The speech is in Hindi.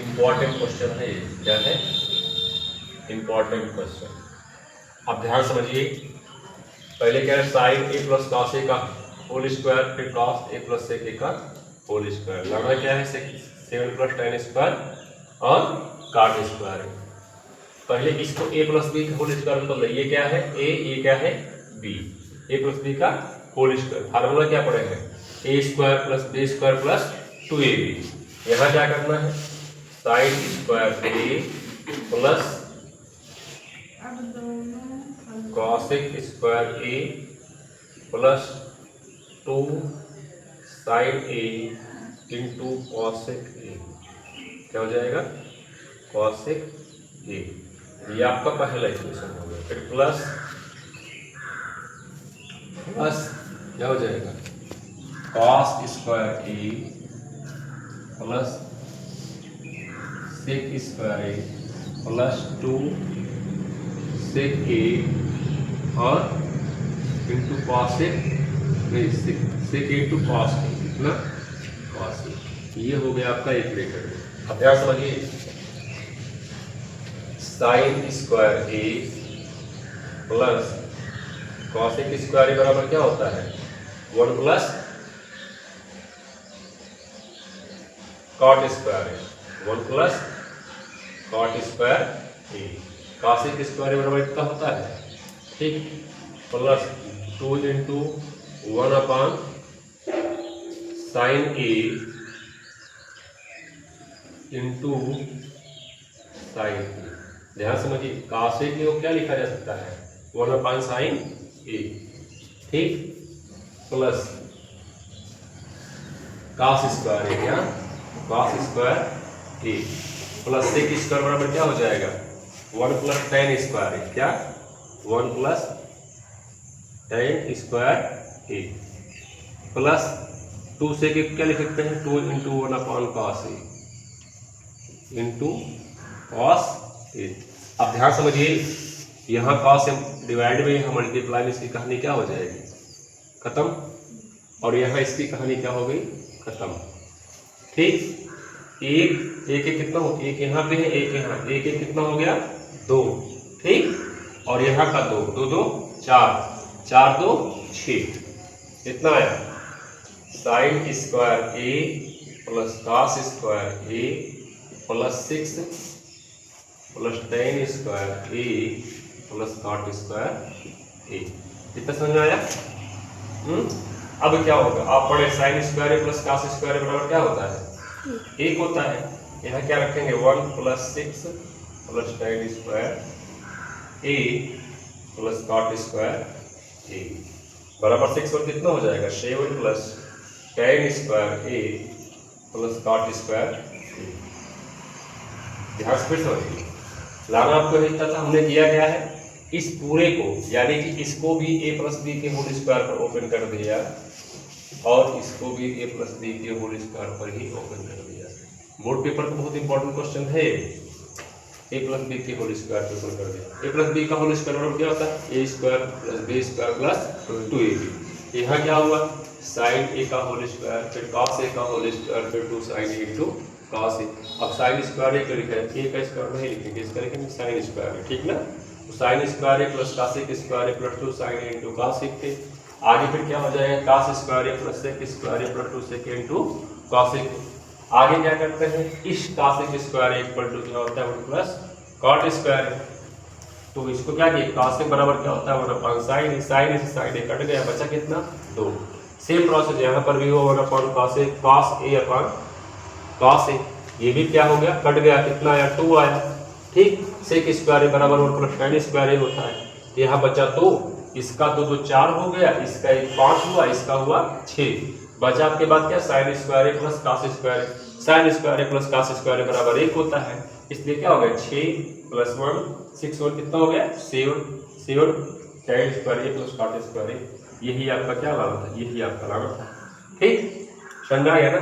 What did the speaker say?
इंपॉर्टेंट क्वेश्चन है ये। क्या है? Important question. अब ध्यान समझिए। पहले क्या है? Sign A plus cos A का होल स्क्वायर, फिर कॉस ए प्लस सेक ए का होल स्क्वायर। लगा क्या है? 7 प्लस tan स्क्वायर और cot स्क्वायर। पहले इसको ए प्लस बी का होल स्क्वायर में बदलिए। ये क्या है? ए, ये क्या है? बी। ए प्लस बी का होल स्क्वायर। फार्मूला क्या पड़ेगा? ए square plus B square plus 2ab। यहाँ क्या करना है? Sine square A plus cosec square A plus 2 sine A into cosec A. क्या हो जाएगा? Cosec A. ये आपका पहला इक्वेशन हो गया। फिर प्लस क्या हो जाएगा? Cos square A plus sec square A plus 2 sec A और into cosec sec into cos A. कितना? Cos A. ये हो गया आपका एक ब्रैकेट। अब ध्यान समझिए। Sine square A plus cosec square A बराबर क्या होता है? 1 plus cot square A. 1 plus cot square A. Cosec square A बराबर कितना होता है? ठीक। Plus 2 into 1 upon sine A into sine ए। ध्यान समझिए। कॉसेक ए को क्या लिखा जा सकता है? 1 अपॉन साइन ए। ठीक। प्लस कॉस स्क्वायर ए। क्या? Cos square A plus sec square बराबर क्या हो जाएगा? 1 प्लस tan स्क्वायर ए। क्या? 1 plus tan square A plus 2 से क्या लिख सकते हैं? 2 into 1 upon cos A into cos ए। अब ध्यान समझिए। यहाँ कॉस से डिवाइड में यहाँ मल्टीप्लाई में इसकी कहानी क्या हो जाएगी? खत्म। और यहाँ इसकी कहानी क्या हो गई? खत्म। ठीक। एक कितना हो? एक यहाँ पे है, एक यहाँ। एक कितना हो गया? 2। ठीक। और यहाँ का 2 2 2 4 4 2 6। इतना आया। Sign square A plus cos square A plus 6 plus tan square A plus cot square ए। इतना समझ में आया? अब क्या होगा? आप पढ़े sign square A plus cos square A बराबर क्या होता है? 1 होता है। यहाँ क्या रखेंगे? 1 plus 6 plus tan square A plus cot square A बराबर 6 और कितना हो जाएगा? 7 plus tan square A plus cot square ए। ध्यान से फिर समझिए। लाना आपको हिस्सा था। हमने किया क्या है? इस पूरे को यानी कि इसको भी a प्लस बी के होल स्क्वायर पर ओपन कर दिया और इसको भी a प्लस बी के होल स्क्वायर पर ही ओपन कर दिया। बोर्ड पेपर का बहुत इंपॉर्टेंट क्वेश्चन है। a प्लस बी के होल स्क्वायर पर ओपन कर दिया। a प्लस बी का होल स्क्वायर बराबर क्या होता है? a square plus b square plus 2ab। यहाँ क्या हुआ? साइन ए का होल स्क्वायर, फिर कॉस ए का होल स्क्वायर, फिर 2 साइन ए इंटू कॉस ए। अब साइन स्क्वायर ए क्यों लिखा है? ए का स्क्वायर नहीं लिखेंगे, इसका लिखेंगे साइन स्क्वायर ए। ठीक ना? तो sine square A plus cosec square A plus 2 sine A into cosec A. आगे फिर क्या हो जाएगा? Cos square A plus sec square A plus 2 sec into cosec A. आगे क्या करते हैं? इस cosec square A equal to क्या होता है? 1 प्लस कॉट स्क्वायर ए। तो इसको क्या किया? कॉसेक बराबर क्या होता है? 1 अपॉन साइन ए। साइन ए से साइन ए कट गया, बचा कितना? 2। सेम प्रोसेस यहाँ पर भी हो। 1 upon cosec cos A upon cos A. ये भी क्या हो गया? कट गया। कितना आया? 2 आया। ठीक। सेक स्क्वायर ए बराबर 1 प्लस tan स्क्वायर ए होता है। यहाँ बचा 2। इसका 2 2 4 हो गया, इसका 1 5 हुआ, इसका हुआ 6। बचा आपके बाद क्या? Sign square A plus cos square A. Sign square A plus cos square A बराबर 1 होता है। इसलिए क्या हो गया? 6 प्लस 1 6 और कितना हो गया? 7 tan square A plus cot square ए। यही आपका क्या लाना था? यही आपका लाना था। ठीक। समझ आ गया ना?